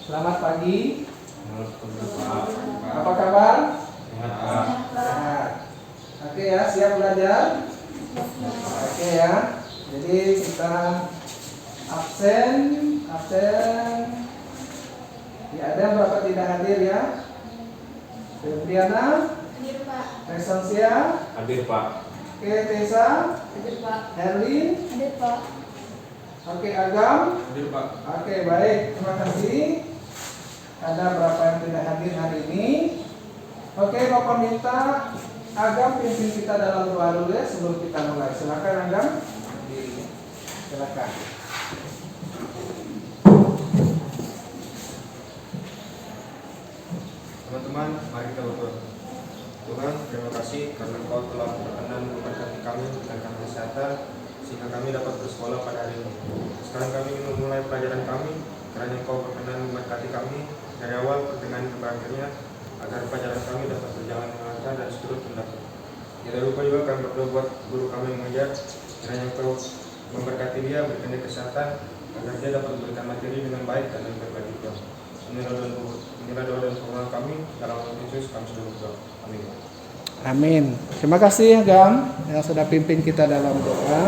Selamat pagi. Pak. Apa kabar? Sehat. Sehat. Oke ya, siap belajar? Oke ya. Jadi kita absen. Ya, ada berapa tidak hadir ya? Febriana, Hadir Pak. Resansia, Hadir Pak. oke Tessa, Hadir Pak. Herlin, Hadir Pak. oke Agam. Hadir Pak. Oke, baik, terima kasih. Ada berapa yang tidak hadir hari ini? Oke, Bapak minta Agam pimpin kita dalam doa dulu ya sebelum kita mulai. Silakan Agam. Silakan. Teman-teman, mari kita berdoa. Tuhan, terima kasih karena Engkau telah berkenan memberkati kami dengan kesehatan sehingga kami dapat bersekolah pada hari ini. Sekarang kami ingin memulai pelajaran kami karena Engkau berkenan memberkati kami dari awal pertengahan sampai akhirnya agar pelajaran kami dapat berjalan dengan lancar dan seturut pendapat. Tidak lupa juga kami berdoa buat guru kami yang mengajar kiranya Engkau memberkati dia, berikan dia kesehatan agar dia dapat memberikan materi dengan baik dan lebih baik juga. Inilah doa dan permohonan kami dalam nama Yesus kami sudah berdoa. Amin. Amin. Terima kasih Agam yang sudah pimpin kita dalam doa.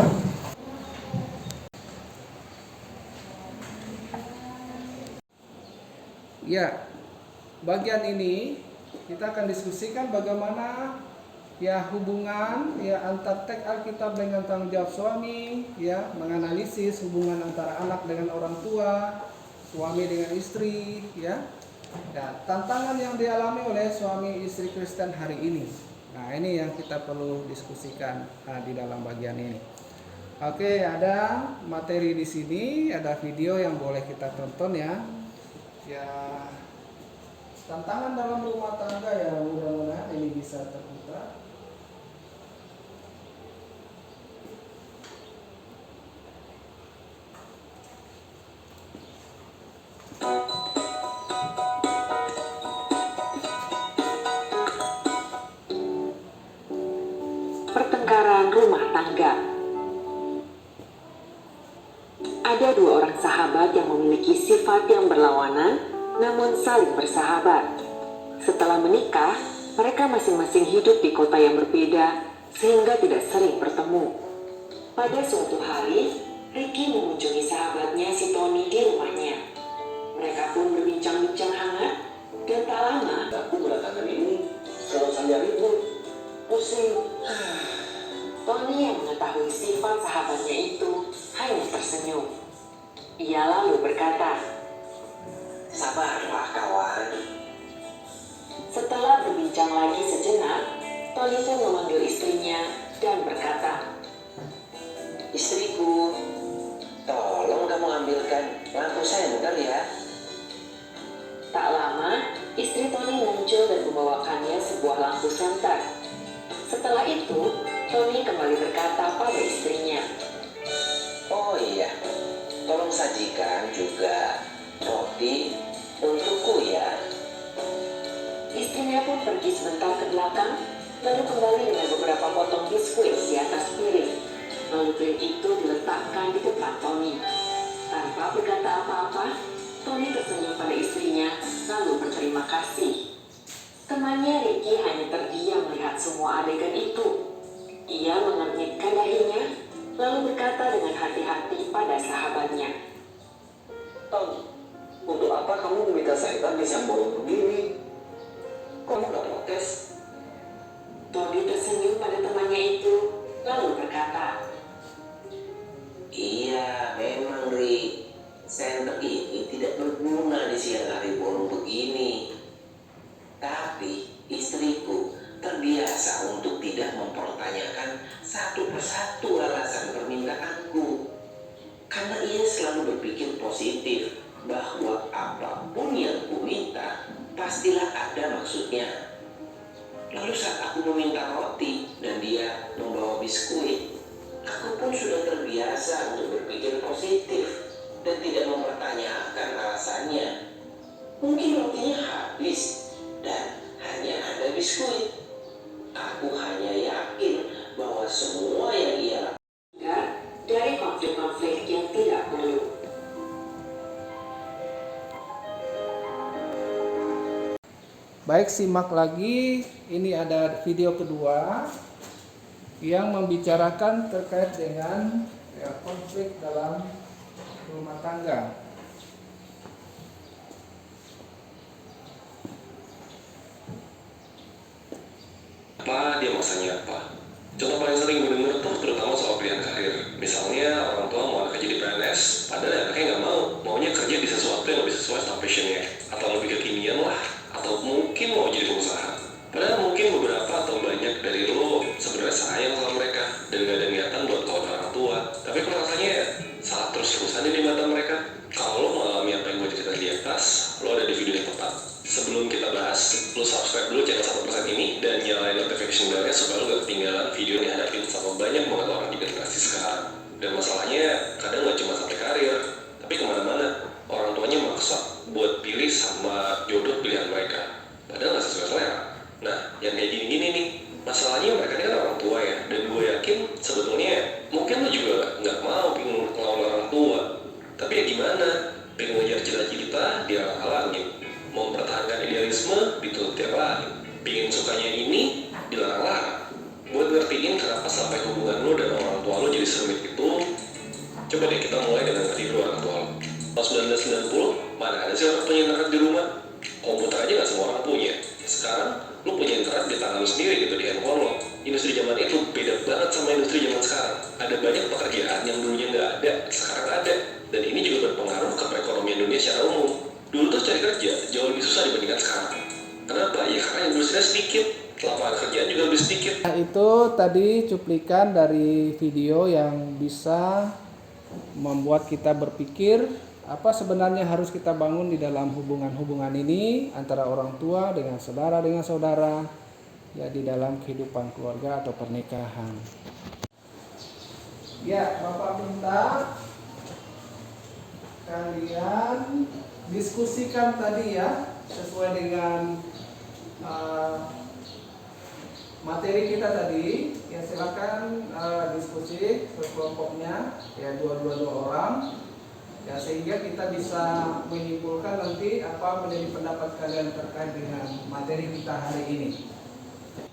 Ya, bagian ini kita akan diskusikan bagaimana ya hubungan ya antar teks Alkitab dengan tanggung jawab suami, ya menganalisis hubungan antara anak dengan orang tua, suami dengan istri, ya dan tantangan yang dialami oleh suami istri Kristen hari ini. Nah, ini yang kita perlu diskusikan di dalam bagian ini. Oke, ada materi di sini, ada video yang boleh kita tonton ya. Ya, tantangan dalam rumah tangga ya, mudah-mudahan ini bisa terbuka. Pertengkaran rumah tangga. Ada dua orang sahabat yang memiliki sifat yang berlawanan, namun saling bersahabat. Setelah menikah, mereka masing-masing hidup di kota yang berbeda, sehingga tidak sering bertemu. Pada suatu hari, Ricky mengunjungi sahabatnya si Tony di rumahnya. Mereka pun berbincang-bincang hangat, dan tak lama, aku belakangan ini selalu saja ribut, pusing. Tony yang mengetahui sifat sahabatnya itu hanya tersenyum. Ia lalu berkata, Sabarlah kawan. setelah berbincang lagi sejenak, Tony pun memanggil istrinya dan berkata, Istriku, tolong kamu ambilkan lampu saya bentar ya. tak lama, istri Tony muncul dan membawakannya sebuah lampu senter. Setelah itu, Tony kembali berkata pada istrinya, Oh iya, tolong sajikan juga roti untukku ya. Istrinya pun pergi sebentar ke belakang, lalu kembali dengan beberapa potong biskuit di atas piring. Lalu piring itu diletakkan di depan Tony. Tanpa berkata apa-apa, Tony tersenyum pada istrinya, lalu berterima kasih. Temannya Ricky hanya terdiam melihat semua adegan itu. Ia mengernyitkan dahinya, lalu berkata dengan hati-hati pada sahabatnya, Tony, untuk apa kamu meminta saya bisa bolong begini? Kamu gak protes? Tony tersenyum pada temannya itu, lalu berkata, Iya, memang Ri. Senter ini tidak berguna di siang hari bolong begini. Tapi istriku terbiasa untuk tidak mempertanyakan satu persatu alasan permintaanku. Karena ia selalu berpikir positif bahwa apapun yang kuminta pastilah ada maksudnya. Lalu saat aku meminta roti dan dia membawa biskuit, aku pun sudah terbiasa untuk berpikir positif dan tidak mempertanyakan alasannya. Mungkin rotinya habis dan hanya ada biskuit. Aku hanya yakin bahwa semua yang ia "Enggak, dari konflik-konflik yang tidak perlu." Baik, simak lagi. Ini ada video kedua yang membicarakan terkait dengan konflik dalam rumah tangga. Apa dia masanya apa? Contoh paling sering gue denger tuh terutama soal pilihan karir. Misalnya orang tua mau anaknya jadi PNS, padahal anaknya nggak mau, maunya kerja di sesuatu yang lebih sesuai sama passionnya, atau lebih kekinian lah, atau mungkin mau jadi pengusaha. Padahal mungkin beberapa atau banyak dari lo sebenarnya sayang sama mereka dan gak ada niatan buat lawan orang tua. Tapi kok rasanya salah terus-terusan di mata mereka. Kalau lo mengalami apa yang gue cerita di atas, lo ada di video yang tepat. Sebelum kita bahas, lo subscribe dulu channel 1% ini dan nyalain notification bell-nya supaya lo gak ketinggalan video yang dihadapin sama banyak banget orang di generasi sekarang. Dan masalahnya kadang gak cuma sampai karir, tapi kemana-mana. Orang tuanya maksa buat pilih sama jodoh pilihan mereka, padahal gak sesuai selera. Nah, yang kayak gini-gini nih, masalahnya mereka ini kan orang tua ya, dan gue yakin sebetulnya mungkin lo juga nggak mau pengen ngelawan orang tua, tapi ya gimana, pengen ngejar cita-cita dihalang-halangin, mau mempertahankan idealisme ditutup tiap hari, pengen sukanya ini dilarang-larang. Buat ngertiin kenapa sampai hubungan lo dan orang tua lo jadi serumit itu, coba deh kita mulai dengan ngerti dulu orang tua lo. Tahun 1990, mana ada sih orang punya internet di rumah? Komputer aja nggak semua orang punya. Sekarang lu punya internet di tangan lu sendiri gitu, di handphone lo. Industri zaman itu beda banget sama industri zaman sekarang. Ada banyak pekerjaan yang dulunya nggak ada, sekarang ada. Dan ini juga berpengaruh ke perekonomian dunia secara umum. Dulu tuh cari kerja jauh lebih susah dibandingkan sekarang. Kenapa? Ya karena industrinya sedikit, lapangan kerjaan juga lebih sedikit. Nah, itu tadi cuplikan dari video yang bisa membuat kita berpikir apa sebenarnya harus kita bangun di dalam hubungan-hubungan ini antara orang tua dengan saudara, ya di dalam kehidupan keluarga atau pernikahan. Ya, Bapak minta kalian diskusikan tadi ya sesuai dengan materi kita tadi. Ya silakan diskusi kelompoknya ya dua orang. Ya, sehingga kita bisa menyimpulkan nanti apa menjadi pendapat kalian terkait dengan materi kita hari ini.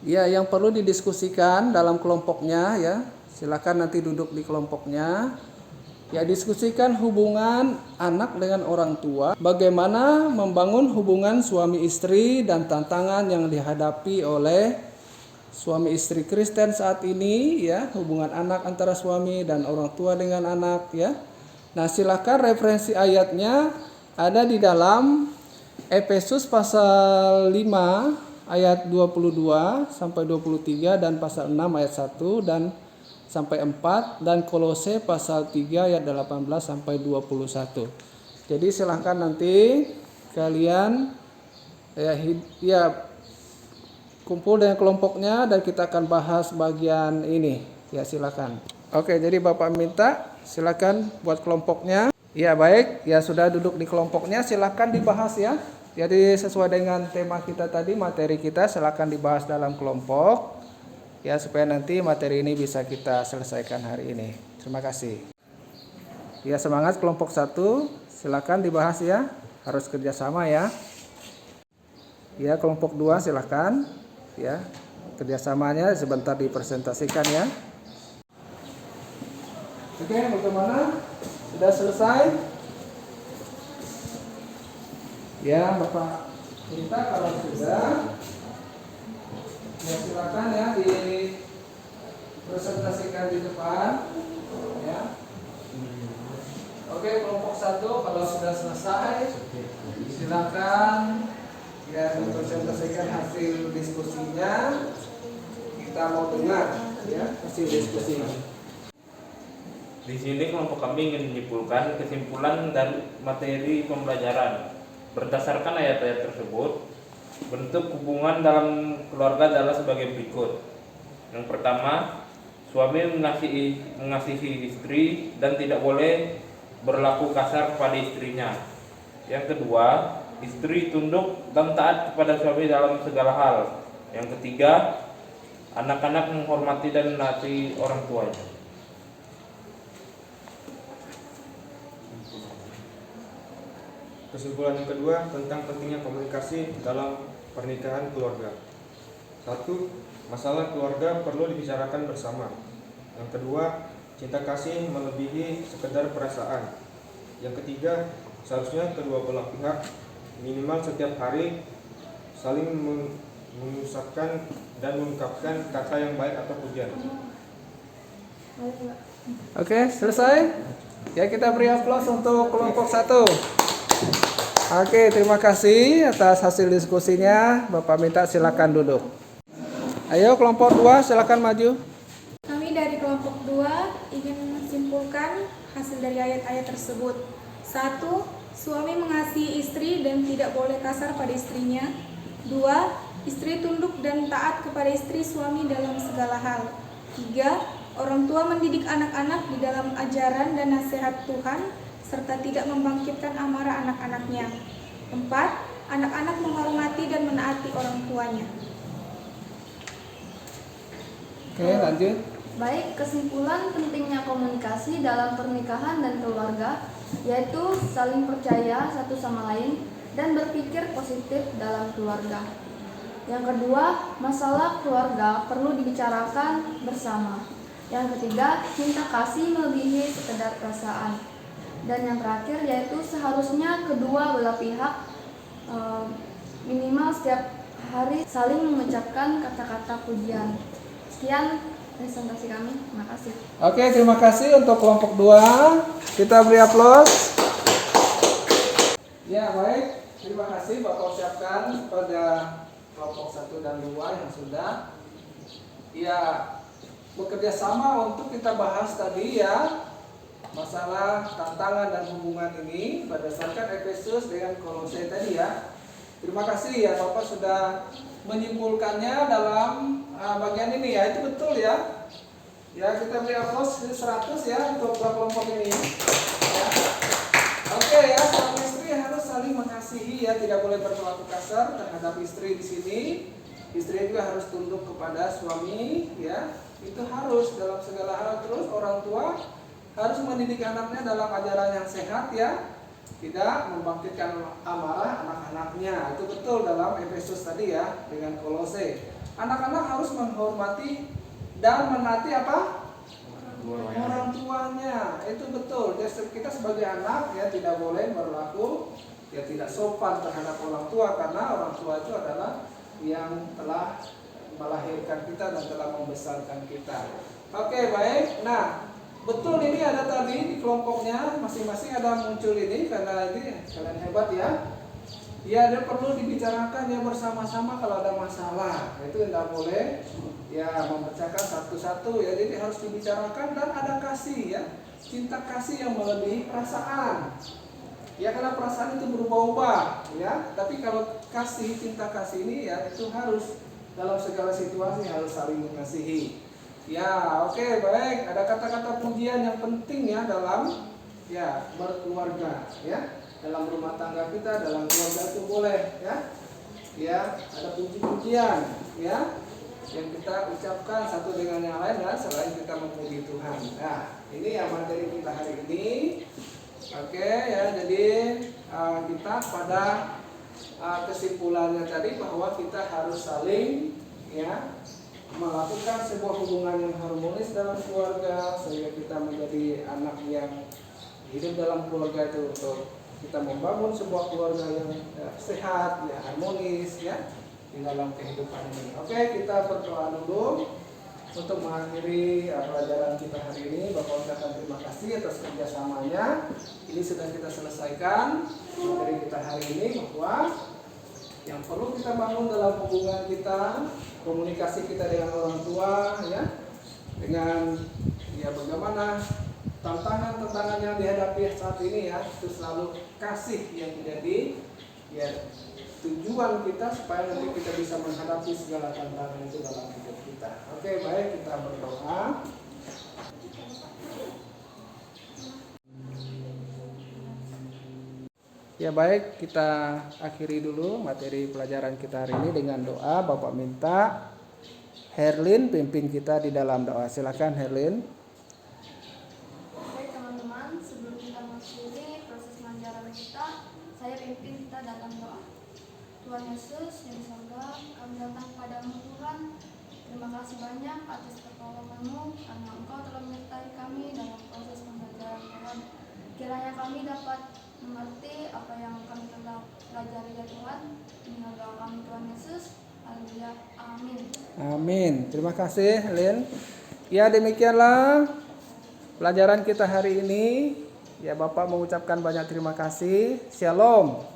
Ya, yang perlu didiskusikan dalam kelompoknya ya, silakan nanti duduk di kelompoknya. Ya, diskusikan hubungan anak dengan orang tua, bagaimana membangun hubungan suami istri dan tantangan yang dihadapi oleh suami istri Kristen saat ini ya, hubungan anak antara suami dan orang tua dengan anak ya. Nah, silakan referensi ayatnya ada di dalam Efesus pasal 5 ayat 22 sampai 23 dan pasal 6 ayat 1 dan sampai 4 dan Kolose pasal 3 ayat 18 sampai 21. Jadi silakan nanti kalian ya kumpul dengan kelompoknya dan kita akan bahas bagian ini. Ya, silakan. Oke, jadi Bapak minta silakan buat kelompoknya. Ya baik, ya sudah duduk di kelompoknya, silakan dibahas ya. Jadi sesuai dengan tema kita tadi, materi kita silakan dibahas dalam kelompok. Ya supaya nanti materi ini bisa kita selesaikan hari ini. Terima kasih. Ya semangat kelompok 1, silakan dibahas ya. Harus kerjasama ya. Ya kelompok 2 silakan. Ya kerjasamanya sebentar dipresentasikan ya. Oke, bagaimana? Sudah selesai? Ya, Bapak minta kalau sudah, ya silakan ya dipresentasikan di depan. Ya. Oke, kelompok 1 kalau sudah selesai, silakan ya dipresentasikan hasil diskusinya. Kita mau dengar ya hasil diskusinya. Di sini kelompok kami ingin menyimpulkan kesimpulan dari materi pembelajaran. Berdasarkan ayat-ayat tersebut, bentuk hubungan dalam keluarga adalah sebagai berikut. Yang pertama, suami mengasihi istri dan tidak boleh berlaku kasar kepada istrinya. Yang kedua, istri tunduk dan taat kepada suami dalam segala hal. Yang ketiga, anak-anak menghormati dan menaati orang tuanya. Kesimpulan yang kedua tentang pentingnya komunikasi dalam pernikahan keluarga. 1. Masalah keluarga perlu dibicarakan bersama. Yang kedua, cinta kasih melebihi sekedar perasaan. Yang ketiga, seharusnya kedua belah pihak minimal setiap hari saling mengucapkan dan mengungkapkan kata yang baik atau pujian. Oke, selesai. Ya, kita beri aplaus untuk kelompok 1. Oke, terima kasih atas hasil diskusinya. Bapak minta silakan duduk. Ayo kelompok 2 silakan maju. Kami dari kelompok 2 ingin menyimpulkan hasil dari ayat-ayat tersebut. 1. Suami mengasihi istri dan tidak boleh kasar pada istrinya. 2. Istri tunduk dan taat kepada istri suami dalam segala hal. 3. Orang tua mendidik anak-anak di dalam ajaran dan nasihat Tuhan serta tidak membangkitkan amarah anak-anaknya. 4. Anak-anak menghormati dan menaati orang tuanya. Oke, lanjut. Baik, kesimpulan pentingnya komunikasi dalam pernikahan dan keluarga yaitu saling percaya satu sama lain dan berpikir positif dalam keluarga. Yang kedua, masalah keluarga perlu dibicarakan bersama. Yang ketiga, cinta kasih melebihi sekedar perasaan. Dan yang terakhir yaitu seharusnya kedua belah pihak minimal setiap hari saling mengucapkan kata-kata pujian. Sekian presentasi kami, terima kasih. Oke, terima kasih untuk kelompok 2. Kita beri aplaus. Ya, baik. Terima kasih Bapak ucapkan pada kelompok 1 dan 2 yang sudah bekerja sama untuk kita bahas tadi ya masalah tantangan dan hubungan ini berdasarkan Efesus dengan Kolose tadi ya. Terima kasih ya Bapak sudah menyimpulkannya dalam bagian ini ya, itu betul ya. Ya, kita beri aplaus 100 ya untuk kelompok ini. Ya. Oke ya, suami istri harus saling mengasihi ya, tidak boleh berperilaku kasar terhadap istri di sini. Istri juga harus tunduk kepada suami ya. Itu harus dalam segala hal. Terus orang tua harus mendidik anaknya dalam ajaran yang sehat ya. Tidak membangkitkan amarah anak-anaknya. Itu betul dalam Efesus tadi ya dengan Kolose. Anak-anak harus menghormati dan menaati apa? Orang tuanya. Itu betul. Jadi kita sebagai anak ya tidak boleh berlaku ya tidak sopan terhadap orang tua karena orang tua itu adalah yang telah melahirkan kita dan telah membesarkan kita. Oke, baik. Nah, betul ini ada tadi di kelompoknya masing-masing ada muncul ini karena ini kalian hebat ya. Ya, ada perlu dibicarakan ya bersama-sama kalau ada masalah. Itu tidak boleh ya memecahkan satu-satu ya. Jadi harus dibicarakan dan ada kasih ya. Cinta kasih yang melebihi perasaan. Ya, karena perasaan itu berubah-ubah ya. Tapi kalau kasih, cinta kasih ini ya itu harus dalam segala situasi harus saling mengasihi. Ya, oke, baik. Ada kata-kata pujian yang penting ya dalam ya berkeluarga ya. Dalam rumah tangga kita, dalam keluarga itu boleh ya. Ya, ada puji-pujian ya yang kita ucapkan satu dengan yang lain dan selain kita memuji Tuhan. Nah, ini yang materi kita hari ini. Oke ya, jadi kita pada kesimpulannya tadi bahwa kita harus saling ya melakukan sebuah hubungan yang harmonis dalam keluarga sehingga kita menjadi anak yang hidup dalam keluarga itu untuk kita membangun sebuah keluarga yang sehat, ya harmonis ya di dalam kehidupan ini. Oke, kita berdoa dulu untuk mengakhiri pelajaran kita hari ini. Bapak ucapkan terima kasih atas kerjasamanya. Ini sudah kita selesaikan materi kita hari ini bahwa yang perlu kita bangun dalam hubungan kita, komunikasi kita dengan orang tua ya, dengan ya bagaimana tantangan-tantangan yang dihadapi saat ini ya, itu selalu kasih yang menjadi ya tujuan kita supaya nanti kita bisa menghadapi segala tantangan itu dalam hidup kita. Oke, baik, kita berdoa. Ya baik, kita akhiri dulu materi pelajaran kita hari ini dengan doa. Bapak minta Herlin pimpin kita di dalam doa. Silakan Herlin. Baik teman-teman, sebelum kita mengakhiri proses pelajaran kita, saya pimpin kita dalam doa. Tuhan Yesus yang di surga, kami datang kepadamu Tuhan. Terima kasih banyak atas pertolongan-Mu karena Engkau telah menyertai kami dalam proses pembelajaran Tuhan. Kiranya kami dapat mengerti apa yang kami telah pelajari ya Tuhan. Inilah doa kami Tuhan Yesus. Haleluya. Amin. Amin. Terima kasih, Lin. Ya, demikianlah pelajaran kita hari ini. Ya, Bapak mengucapkan banyak terima kasih. Shalom.